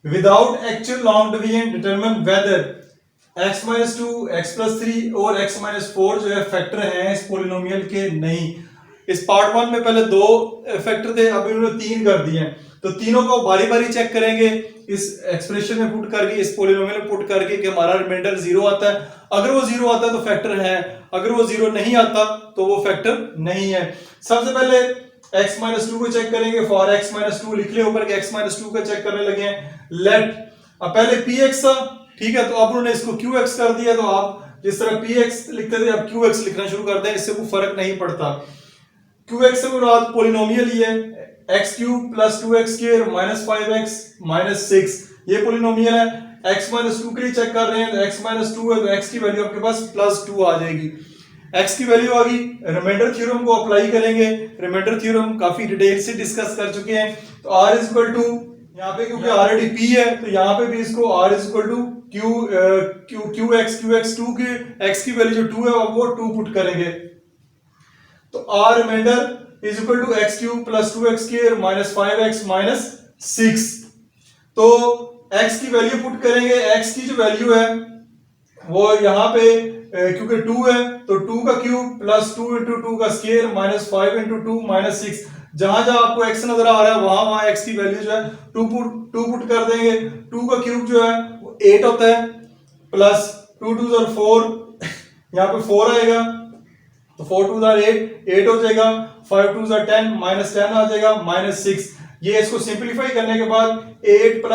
[SPEAKER 1] without actual long division determine whether x - 2 x + 3 और x - 4 जो है फैक्टर हैं इस पॉलिनोमियल के। नहीं, इस पार्ट 1 में पहले 2 फैक्टर थे, अब इन्होंने 3 कर दिए हैं, तो तीनों को बारी बारी चेक करेंगे इस एक्सप्रेशन में पुट करके, इस पॉलिनोमियल में पुट करके कि हमारा रिमाइंडर 0 आता है। अगर वो 0 आता है तो फैक्टर है, अगर वो 0 नहीं आता तो वो फैक्टर नहीं है। सबसे पहले x - 2 को चेक करेंगे, फॉर x - 2 लिख ले ऊपर के x - 2 का चेक करने लगे हैं। लेट, अब पहले px था, ठीक है, तो अब उन्होंने इसको qx कर दिया, तो आप जिस तरह px लिखते थे अब qx लिखना शुरू कर दें, इससे कोई फर्क नहीं पड़ता। qx से मुराद पॉलिनोमियल ही है, x³ + 2x² - 5x - 6, ये पॉलिनोमियल है। x - 2 के लिए चेक कर रहे हैं, तो x - 2 है तो x की वैल्यू आपके पास +2 आ जाएगी। x की वैल्यू आ गई, रिमाइंडर थ्योरम को अप्लाई करेंगे। रिमाइंडर थ्योरम काफी डिटेल से डिस्कस कर चुके हैं, तो r = यहाँ पे क्योंकि ऑलरेडी p है तो यहाँ पे भी इसको r = qx 2 की x की वैल्यू जो 2 है वो 2 पुट करेंगे, तो r reminder = x³ + 2x² - 5x - 6। तो x की वैल्यू पुट करेंगे, x की जो वैल्यू है वो यहाँ पे क्योंकि 2 है तो 2 का क्यूब + 2 × 2 का स्क्वायर - 5 × 2 - 6, जहां जहां आपको x नजर आ रहा है वहां x की वैल्यू जो है 2 पुट कर देंगे। 2 का क्यूब जो है वो 8 होता है, प्लस 2 × 2 = 4, यहाँ पे 4 आएगा तो 4 × 2 = 8 हो जाएगा, 5 × 2 = 10 - 10 आ जाएगा -6। ये इसको सिंपलीफाई करने के बाद 8 +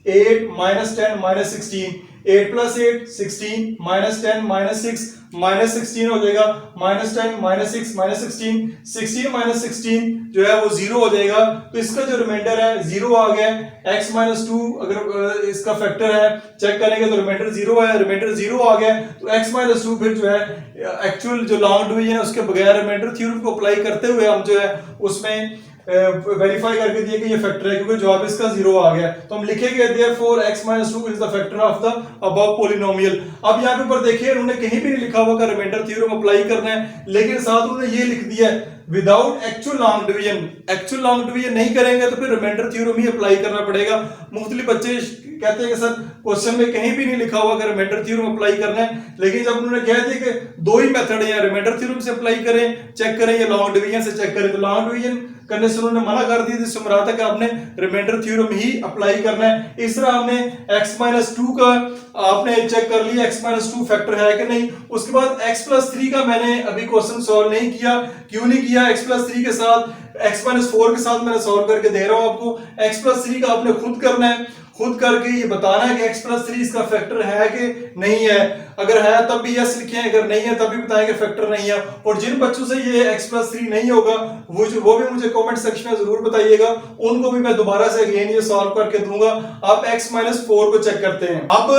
[SPEAKER 1] 8 - 10 - 16, 8 + 8 16 - 10 - 6 -16 हो जाएगा, -10 - 6 -16, 16 - 16 जो है वो 0 हो जाएगा। तो इसका जो रिमाइंडर है 0 आ गया। x - 2 अगर इसका फैक्टर है चेक करेंगे तो रिमाइंडर 0 है, रिमाइंडर 0 आ गया तो x - 2 फिर जो है एक्चुअल जो लॉन्ग डिवीजन है उसके बगैर रिमाइंडर थ्योरम को अप्लाई करते हुए हम जो है उसमें वेरीफाई करके दिए कि ये फैक्टर है, क्योंकि जवाब इसका 0 आ गया, तो हम लिखेंगे therefore x - 2 is the factor of the above polynomial. अब यहाँ पे ऊपर देखिए उन्होंने कहीं भी नहीं लिखा हुआ कि रिमाइंडर थ्योरम अप्लाई करना है, लेकिन साथ उन्होंने ये लिख दिया है without actual long division. Actual long division नहीं करेंगे तो फिर रिमाइंडर थ्योरम ही अप्लाई करना पड़ेगा। मुख्तलिफ बच्चे कहते हैं कि सर क्वेश्चन में कहीं भी नहीं लिखा हुआ कि रिमाइंडर थ्योरम अप्लाई करना है, लेकिन जब उन्होंने कह दिया कि दो ही मेथड है, रिमाइंडर थ्योरम से अप्लाई करें चेक करें या लॉन्ग डिवीजन से चेक करें, तो लॉन्ग डिवीजन करने से उन्होंने मना कर दिया, जिससे मुराद है कि आपने रिमाइंडर थ्योरम ही अप्लाई करना है। इस तरह हमने x - 2 का आपने चेक कर लिया x - 2 फैक्टर है कि नहीं। उसके बाद x + 3 का मैंने अभी क्वेश्चन सॉल्व नहीं किया, क्यों नहीं किया? x + 3 के साथ x - 4 के साथ मैंने सॉल्व करके दे रहा हूं आपको। x + 3 का आपने खुद करना है, खुद करके ये बताना है कि x + 3 इसका फैक्टर है कि नहीं है। अगर है तब भी यस लिखें, अगर नहीं है तब भी बताएं कि फैक्टर नहीं है। और जिन बच्चों से ये x + 3 नहीं होगा वो भी मुझे कमेंट सेक्शन में जरूर बताइएगा, उनको भी मैं दोबारा से अगेन ये सॉल्व करके दूंगा। अब x - 4 को चेक करते हैं। अब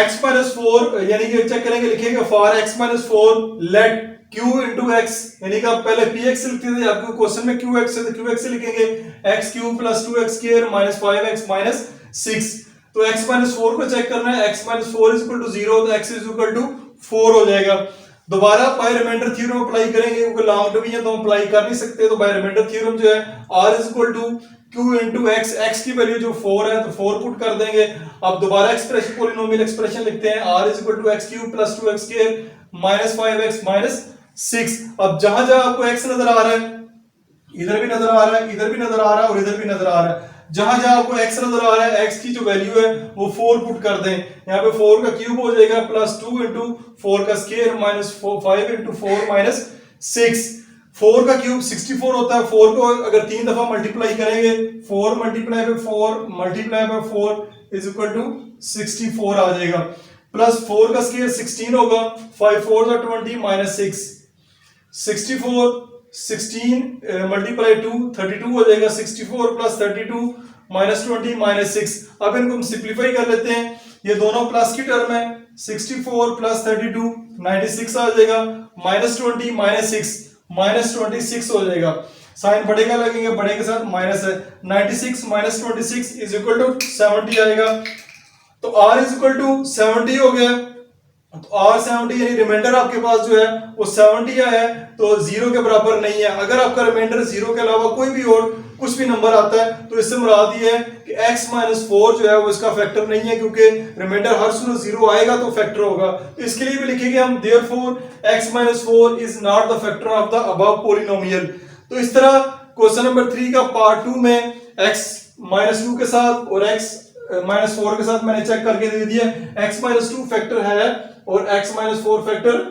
[SPEAKER 1] x - 4 यानी कि चेक करेंगे, लिखेंगे for x - 4 let q × x, यानी कि आप पहले px लिखते थे, आपको क्वेश्चन में qx है तो qx से लिखेंगे x³ + 2x² - 5x - 6। तो x - 4 को चेक करना है, x - 4 = 0 तो x = 4 हो जाएगा। दोबारा बाय रिमाइंडर थ्योरम अप्लाई करेंगे, क्योंकि लॉन्ग डिवीजन तो हम अप्लाई कर नहीं सकते, तो बाय रिमाइंडर थ्योरम जो है r = q × x, x की वैल्यू जो 4 है तो 4 पुट कर देंगे। अब दोबारा एक्सप्रेशन पॉलिनोमियल एक्सप्रेशन लिखते हैं, r = x³ + 2x² - 5x - 6। अब जहां जहां आपको x नजर आ रहा है, इधर भी नजर आ रहा है, इधर भी नजर आ रहा है और इधर भी नजर आ रहा है, जहां जहां आपको x नजर आ रहा है x की जो वैल्यू है वो 4 पुट कर दें। यहाँ पे 4 का क्यूब हो जाएगा +2 × 4 का स्क्वायर - 5 × 4 - 6। 4 का क्यूब 64 होता है, 4 को अगर 3 दफा मल्टीप्लाई करेंगे 4 × 4 × 4 = 64 आ जाएगा। प्लस 4 का स्क्वायर 16 होगा, 5 4 जा 20 माइनस 6, 64 16 मल्टीप्लाई 2 32 हो जाएगा, 64 प्लस 32 माइनस 20 माइनस 6। अब इनको हम सिंप्लीफाई कर लेते हैं, ये दोनों प्लस की टर्म है, 64 प्लस 32 96 आ जाएगा, माइनस 20 माइनस 6 माइनस 26 हो जाएगा, साइन बड़े का लगेंगे, बड़े के साथ माइनस है, 96 माइनस 26 इज इक्वल टू 70 आएगा। तो r इज इक्वल टू 70 हो गया, तो r 70 यानी रिमाइंडर आपके पास जो है वो 70 आया है, तो जीरो के बराबर नहीं है। अगर आपका रिमाइंडर जीरो के अलावा कोई भी और कुछ भी नंबर आता है तो इससे मुराद ये है कि x माइनस 4 जो है वो इसका फैक्टर नहीं है, क्योंकि रिमाइंडर हर सूरत जीरो आएगा तो फैक्टर होगा। तो इसके लिए भी लिखेंगे हम therefore x minus 4 is not the factor of the above polynomial. तो इस तरह क्वेश्चन नंबर 3 का पार्ट 2 में x माइनस 2 के साथ और x माइनस 4 के साथ मैंने चेक करके दे दिया, x माइनस 2 फैक्टर है और x माइनस 4 फैक्टर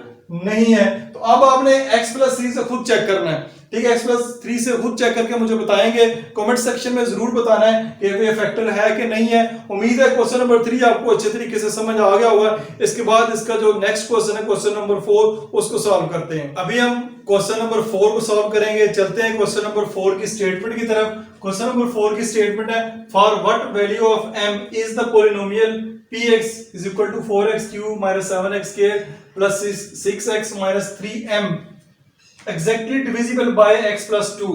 [SPEAKER 1] नहीं है। तो अब आपने x प्लस 3 से खुद चेक करना है, ठीक है, x प्लस 3 से खुद चेक करके मुझे बताएंगे, कमेंट सेक्शन में जरूर बताना है कि ये फैक्टर है कि नहीं है। उम्मीद है क्वेश्चन नंबर 3 आपको अच्छे तरीके से समझ आ गया होगा। इसके बाद इसका जो नेक्स्ट क्वेश्चन है क्वेश्चन नंबर 4 उसको सॉल्व करते हैं। अभी हम क्वेश्चन नंबर 4 को सॉल्व करेंगे। चलते हैं क्वेश्चन नंबर 4 की स्टेटमेंट की तरफ। क्वेश्चन नंबर 4 की स्टेटमेंट है, for what value of m is the polynomial px is equal to 4x cube minus 7x square plus 6x minus 3m exactly divisible by x plus 2।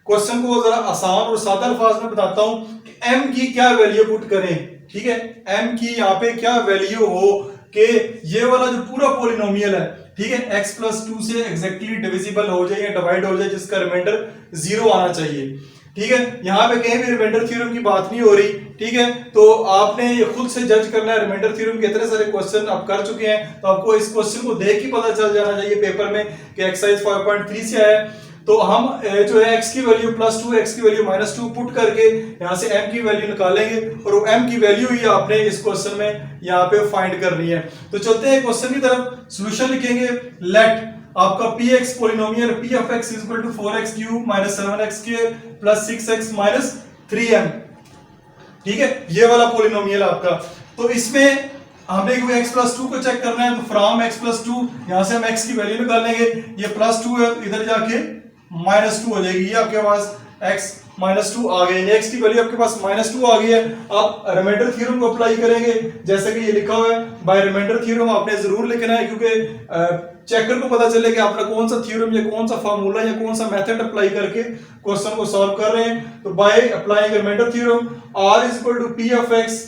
[SPEAKER 1] Question को जरा आसान और सादा अल्फाज में बताता हूं कि m की क्या वैल्यू पुट करें, ठीक है, m की यहाँ पे क्या वैल्यू हो कि ये वाला जो पूरा पॉलिनोमियल है, ठीक है, x प्लस 2 से एग्जैक्टली डिविजिबल हो जाए या डिवाइड हो जाए, जिसका रिमाइंडर 0 आना चाहिए, ठीक है। यहाँ पे कहीं भी रिमाइंडर थ्योरम की बात नहीं हो रही, ठीक है, तो आपने ये खुद से जज करना है। रिमाइंडर थ्योरम के इतने सारे क्वेश्चन आप कर चुके हैं, तो आपको इस क्वेश्चन को देख ही पता चल जाना चाहिए पेपर में कि एक्सरसाइज 5.3 से आया। तो हम जो है x की वैल्यू प्लस 2 x की वैल्यू माइनस 2 पुट करके यहाँ से m की वैल्यू निकालेंगे और वो m की वैल्यू ही आपने इस क्वेश्चन में यहाँ पे फाइंड करनी है। तो चलते हैं क्वेश्चन की तरफ, सॉल्यूशन लिखेंगे। लेट आपका px polynomial p of x is equal to 4x cube minus 7x square plus 6x minus 3m, ठीक है, ये वाला पॉलिनोमियल आपका। तो इसमें हमें x प्लस 2 को चेक करना है, तो फ्रॉम x प्लस 2 यहां से हम x की वैल्यू निकालेंगे। ये प्लस 2 है, इधर जाके माइनस 2 हो जाएगी, ये आपके पास x माइनस 2 आ गए, x की वैल्यू आपके पास माइनस 2 आ गई है। आप रिमाइंडर थ्योरम को अप्लाई करेंगे, जैसे कि ये लिखा हुआ है बाय रिमाइंडर थ्योरम आपने जरूर लिखना है, क्योंकि चेकर को पता चले कि आपने कौन सा थ्योरम या कौन सा फार्मूला या कौन सा मेथड अप्लाई करके क्वेश्चन को सॉल्व कर रहे हैं। तो by applying remainder theorem r is equal to p of x,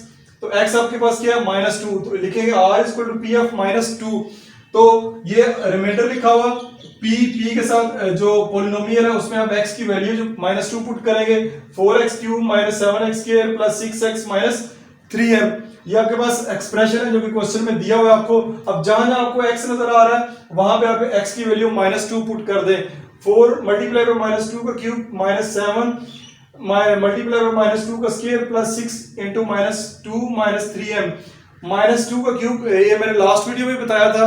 [SPEAKER 1] तो x आपके पास क्या है माइनस 2, तो लिखेंगे r is equal to p of minus 2। तो ये रिमाइंडर लिखा हुआ p के साथ जो पॉलिनोमियल है उसमें आप x की वैल्यू जो माइनस 2 पुट करेंगे, 4x cube minus 7x square plus 6x minus 3m, ये आपके पास एक्सप्रेशन है जो कि क्वेश्चन में दिया हुआ है आपको। अब जहां आपको x नजर आ रहा है वहां पे आप x की वैल्यू माइनस 2 पुट कर दें। 4 मल्टीप्लाई बाय माइनस 2 का cube minus 7 multiply by minus 2 का square plus 6 into minus 2 minus 3m, minus 2 का क्यूब, ये मैंने लास्ट वीडियो में बताया था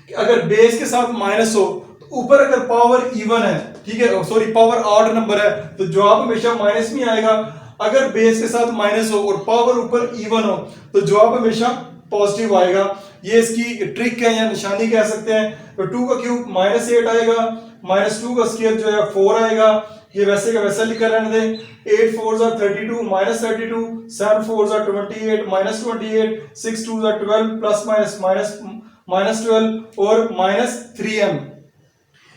[SPEAKER 1] कि अगर बेस के साथ माइनस हो तो ऊपर अगर पावर इवन है, ठीक है, सॉरी पावर ऑड नंबर है, तो जवाब हमेशा माइनस में आएगा। अगर बेस के साथ माइनस हो और पावर ऊपर इवन हो तो जवाब हमेशा पॉजिटिव आएगा। ये इसकी ट्रिक है या निशानी कह सकते हैं। तो 2 का क्यूब माइनस 8 आएगा, माइनस 2 का स्क्वायर जो है 4 आएगा, ये वैसे का वैसा लिखा रहने दें। 8 4 जा 32 माइनस 32, 7 4 जा 28 माइनस 28, 6 2 जा 12 प्लस माइनस माइनस माइनस 12 और माइनस 3m।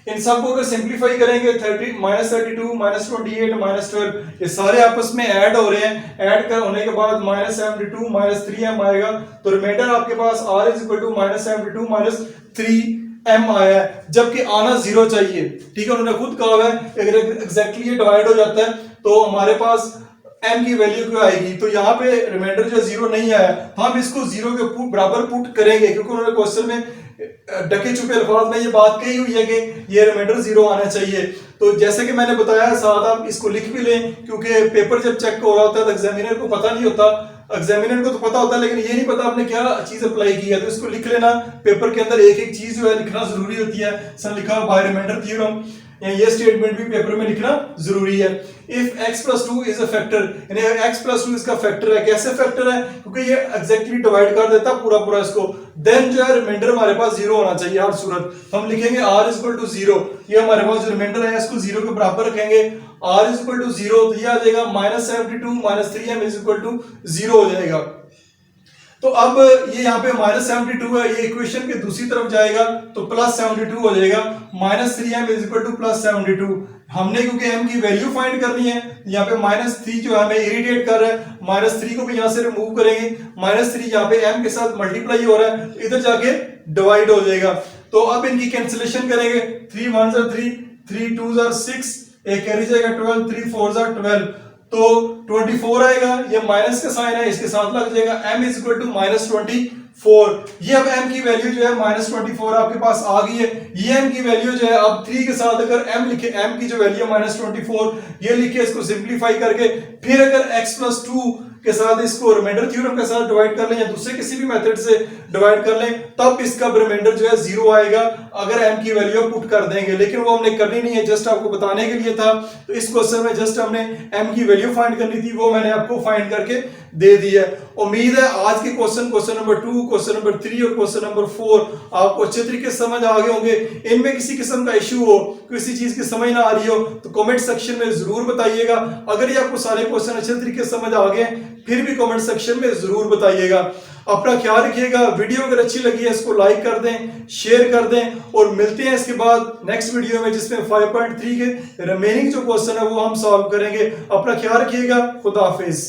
[SPEAKER 1] इन सबको अगर सिंप्लीफाई करेंगे 30 माइनस 32 माइनस 28 माइनस 12, ये सारे आपस में ऐड हो रहे हैं। ऐड कर होने के बाद माइनस 72 माइनस 3m आएगा, तो रिमाइंडर आपके पास r is equal to minus 72 minus 3m आया है, जबकि आना 0 चाहिए, ठीक है। उन्होंने खुद कहा है अगर एग्जैक्टली ये डिवाइड हो जाता है तो हमारे पास m की वैल्यू क्या आएगी। तो यहाँ पे रिमाइंडर जो 0 नहीं आया, हम इसको 0 के बराबर पुट करेंगे, क्योंकि उन्होंने क्वेश्चन में डके छुपे अल्फाज में ये बात कही हुई है कि ये रिमाइंडर 0 आना चाहिए। तो जैसे कि मैंने बताया, साथ आप इसको लिख भी लें, क्योंकि पेपर जब चेक हो रहा होता है तो एग्जामिनर को पता नहीं होता, एग्जामिनर को तो पता होता है लेकिन ये नहीं पता आपने क्या चीज अप्लाई की है। तो इसको लिख लेना, पेपर के अंदर एक एक चीज जो है लिखना जरूरी होती है। सर लिखा बाय रिमाइंडर थ्योरम, ये स्टेटमेंट भी पेपर में लिखना जरूरी है। If x plus two is a factor, यानी x प्लस टू इसका फैक्टर है। कैसे फैक्टर है? क्योंकि ये एग्जैक्टली डिवाइड कर देता पूरा पूरा इसको। देन जो है रिमाइंडर हमारे पास जीरो होना चाहिए हर सूरत। हम लिखेंगे r is equal to zero, ये हमारे पास जो रिमाइंडर है इसको जीरो के बराबर रखेंगे। r is equal to zero, तो ये आ जाएगा -72 minus 3m is equal to zero हो जाएगा। तो अब ये यहाँ पे -72 है, ये इक्वेशन के दूसरी तरफ जाएगा तो +72 हो जाएगा। -3m is equal to +72। हमने क्योंकि m की वैल्यू फाइंड करनी है, यहाँ पे -3 जो हमें इरिटेट कर रहा है, -3 को भी यहाँ से रिमूव करेंगे। -3 यहाँ पे m के साथ मल्टीप्लाई हो रहा है, इधर जाके डिवाइड हो जाएगा। तो अब इनकी कैंसिलेशन करेंगे। 3 1s are 3, 3 2s are 6, एक कैरी जाएगा 12, 3 4s are 12, तो 24 आएगा। ये माइनस का साइन है, इसके साथ लग जाएगा। m is equal to -24। ये अब m की वैल्यू जो है -24 आपके पास आ गई है। ये m की वैल्यू जो है अब 3 के साथ अगर m लिखे, m की जो वैल्यू है -24, ये लिखे, इसको सिंपलीफाई करके फिर अगर x प्लस 2 के साथ इसको रिमाइंडर थ्योरम के साथ डिवाइड कर लें या दूसरे किसी भी मेथड से डिवाइड कर लें, तब इसका रिमाइंडर जो है जीरो आएगा अगर m की वैल्यू पुट कर देंगे। लेकिन वो हमने करनी नहीं है, जस्ट आपको बताने के लिए था। तो इस क्वेश्चन में जस्ट हमने m की वैल्यू फाइंड करनी थी, वो मैंने आपको फाइंड करके दे दी है। उम्मीद है आज के क्वेश्चन नंबर 2, क्वेश्चन नंबर 3 और क्वेश्चन नंबर 4 आपको अच्छे तरीके से समझ आ गए होंगे। इनमें किसी किस्म का इश्यू हो, किसी चीज की समझ ना आ रही हो, तो कमेंट सेक्शन में जरूर बताइएगा। अगर ये आपको सारे क्वेश्चन अच्छे तरीके से समझ आ गए फिर भी कमेंट सेक्शन में जरूर बताइएगा। अपना ख्याल रखिएगा। वीडियो अगर अच्छी लगी है इसको लाइक कर दें, शेयर कर दें, और मिलते हैं इसके बाद नेक्स्ट वीडियो में जिसमें 5.3 के रिमेनिंग जो क्वेश्चन है वो हम सॉल्व करेंगे। अपना ख्याल रखिएगा। खुदा हाफिज।